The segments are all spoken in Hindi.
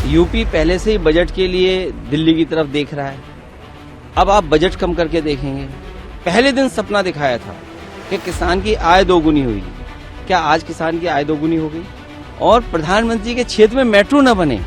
यूपी पहले से ही बजट के लिए दिल्ली की तरफ देख रहा है। अब आप बजट कम करके देखेंगे। पहले दिन सपना दिखाया था कि किसान की आय दोगुनी हुई। क्या आज किसान की आय दोगुनी हो गई? और प्रधानमंत्री के क्षेत्र में मेट्रो न बने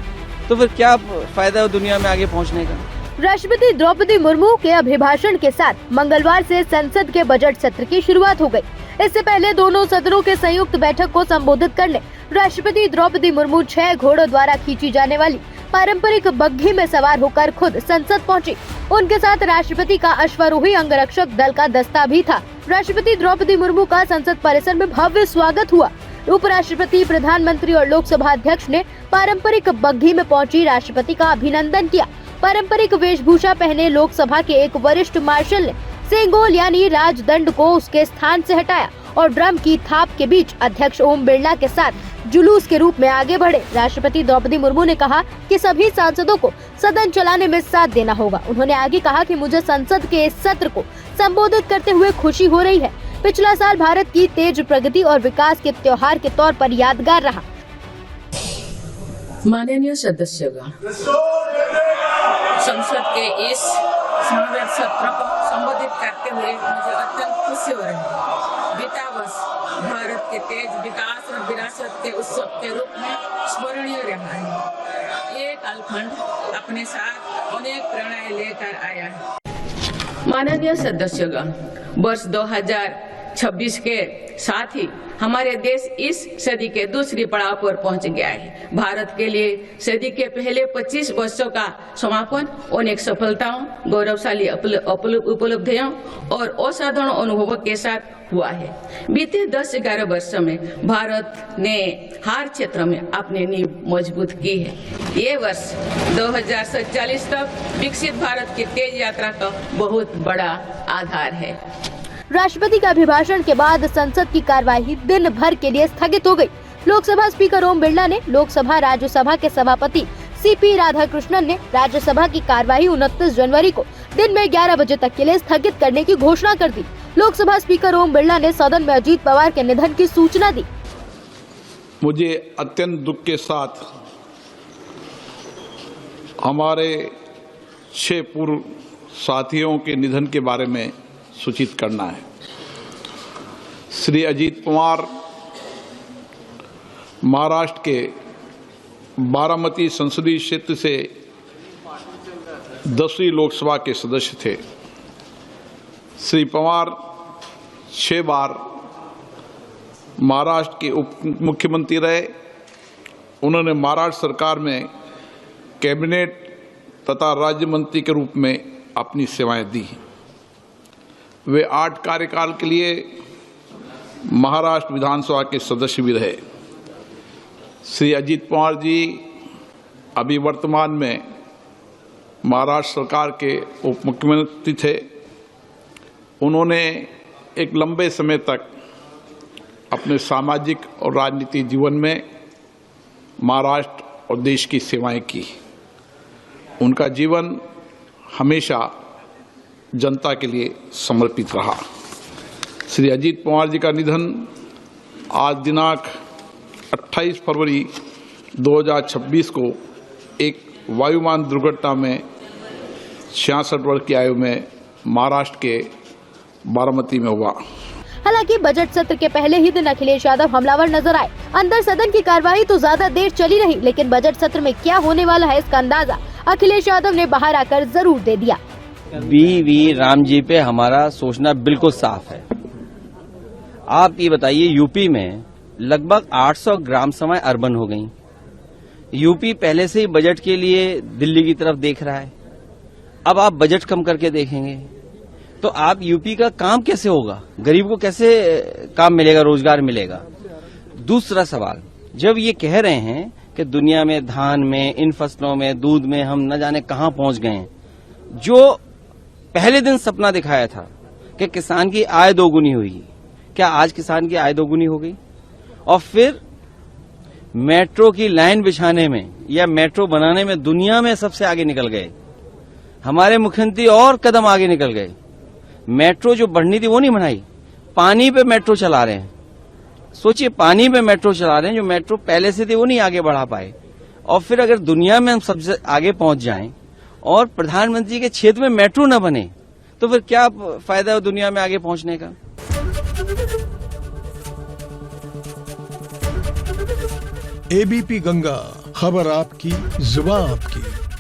तो फिर क्या फायदा है दुनिया में आगे पहुंचने का? राष्ट्रपति द्रौपदी मुर्मू के अभिभाषण के साथ मंगलवार से संसद के बजट सत्र की शुरुआत हो गई। इससे पहले दोनों सदनों के संयुक्त बैठक को संबोधित करने राष्ट्रपति द्रौपदी मुर्मू 6 घोड़ों द्वारा खींची जाने वाली पारंपरिक बग्घी में सवार होकर खुद संसद पहुंची। उनके साथ राष्ट्रपति का अश्वारोही अंगरक्षक दल का दस्ता भी था। राष्ट्रपति द्रौपदी मुर्मू का संसद परिसर में भव्य स्वागत हुआ। उपराष्ट्रपति, प्रधानमंत्री और लोकसभा अध्यक्ष ने पारंपरिक बग्घी में पहुंची राष्ट्रपति का अभिनंदन किया। पारंपरिक वेशभूषा पहने लोकसभा के एक वरिष्ठ मार्शल ने सेंगोल यानी राजदंड को उसके स्थान से हटाया और ड्रम की थाप के बीच अध्यक्ष ओम बिरला के साथ जुलूस के रूप में आगे बढ़े। राष्ट्रपति द्रौपदी मुर्मू ने कहा कि सभी सांसदों को सदन चलाने में साथ देना होगा। उन्होंने आगे कहा कि मुझे संसद के इस सत्र को संबोधित करते हुए खुशी हो रही है। पिछला साल भारत की तेज प्रगति और विकास के त्योहार के तौर पर यादगार रहा। माननीय सदस्यगण, संसद के इस समावेश सत्र को संबोधित करते हुए मुझे अत्यंत खुशी हो रही है। बीता वर्ष भारत के तेज विकास और विरासत के उत्सव के रूप में स्मरणीय रहा है। ये कालखंड अपने साथ अनेक प्रेरणाएं लेकर आया है। माननीय सदस्यगण, वर्ष 2026 के साथ ही हमारे देश इस सदी के दूसरी पड़ाव पर पहुंच गया है। भारत के लिए सदी के पहले 25 वर्षों का समापन अनेक सफलताओं, गौरवशाली उपलब्धियों और असाधारण अनुभवों के साथ हुआ है। बीते 10-11 वर्षों में भारत ने हर क्षेत्र में अपनी नींव मजबूत की है। ये वर्ष 2047 तक विकसित भारत की तेज यात्रा का बहुत बड़ा आधार है। राष्ट्रपति का अभिभाषण के बाद संसद की कार्यवाही दिन भर के लिए स्थगित हो गई। लोकसभा स्पीकर ओम बिरला ने लोकसभा राज्यसभा के सभापति सीपी राधाकृष्णन ने राज्यसभा की कार्यवाही 29 जनवरी को दिन में 11 बजे तक के लिए स्थगित करने की घोषणा कर दी। लोकसभा स्पीकर ओम बिरला ने सदन में अजीत पवार के निधन की सूचना दी। मुझे अत्यंत दुख के साथ हमारे 6 पूर्व साथियों के निधन के बारे में सूचित करना है। श्री अजीत पवार महाराष्ट्र के बारामती संसदीय क्षेत्र से 10वीं लोकसभा के सदस्य थे। श्री पवार 6 बार महाराष्ट्र के उप मुख्यमंत्री रहे। उन्होंने महाराष्ट्र सरकार में कैबिनेट तथा राज्य मंत्री के रूप में अपनी सेवाएं दी। वे 8 कार्यकाल के लिए महाराष्ट्र विधानसभा के सदस्य भी रहे। श्री अजीत पवार जी अभी वर्तमान में महाराष्ट्र सरकार के उप मुख्यमंत्री थे। उन्होंने एक लंबे समय तक अपने सामाजिक और राजनीतिक जीवन में महाराष्ट्र और देश की सेवाएं की। उनका जीवन हमेशा जनता के लिए समर्पित रहा। श्री अजीत पवार जी का निधन आज दिनांक 28 फरवरी 2026 को एक वायुयान दुर्घटना में 66 वर्ष की आयु में महाराष्ट्र के बारामती में हुआ। हालांकि बजट सत्र के पहले ही दिन अखिलेश यादव हमलावर नजर आए। अंदर सदन की कार्यवाही तो ज्यादा देर चली रही, लेकिन बजट सत्र में क्या होने वाला है इसका अंदाजा अखिलेश यादव ने बाहर आकर जरूर दे दिया। वी राम जी पे हमारा सोचना बिल्कुल साफ है। आप ये बताइए, यूपी में लगभग 800 ग्राम सभाएं अर्बन हो गई। यूपी पहले से ही बजट के लिए दिल्ली की तरफ देख रहा है। अब आप बजट कम करके देखेंगे तो आप यूपी का काम कैसे होगा? गरीब को कैसे काम मिलेगा, रोजगार मिलेगा? दूसरा सवाल, जब ये कह रहे हैं कि दुनिया में धान में, इन फसलों में, दूध में हम न जाने कहां पहुंच गए हैं, जो पहले दिन सपना दिखाया था कि किसान की आय दोगुनी हुई, क्या आज किसान की आय दोगुनी हो गई? और फिर मेट्रो की लाइन बिछाने में या मेट्रो बनाने में दुनिया में सबसे आगे निकल गए। हमारे मुख्यमंत्री और कदम आगे निकल गए। मेट्रो जो बढ़नी थी वो नहीं बनाई, पानी पे मेट्रो चला रहे हैं। सोचिए, पानी पे मेट्रो चला रहे हैं, जो मेट्रो पहले से थी वो नहीं आगे बढ़ा पाए। और फिर अगर दुनिया में हम सबसे आगे पहुंच जाएं और प्रधानमंत्री के क्षेत्र में मेट्रो न बने तो फिर क्या फायदा है दुनिया में आगे पहुंचने का। एबीपी गंगा, खबर आपकी, जुबान आपकी।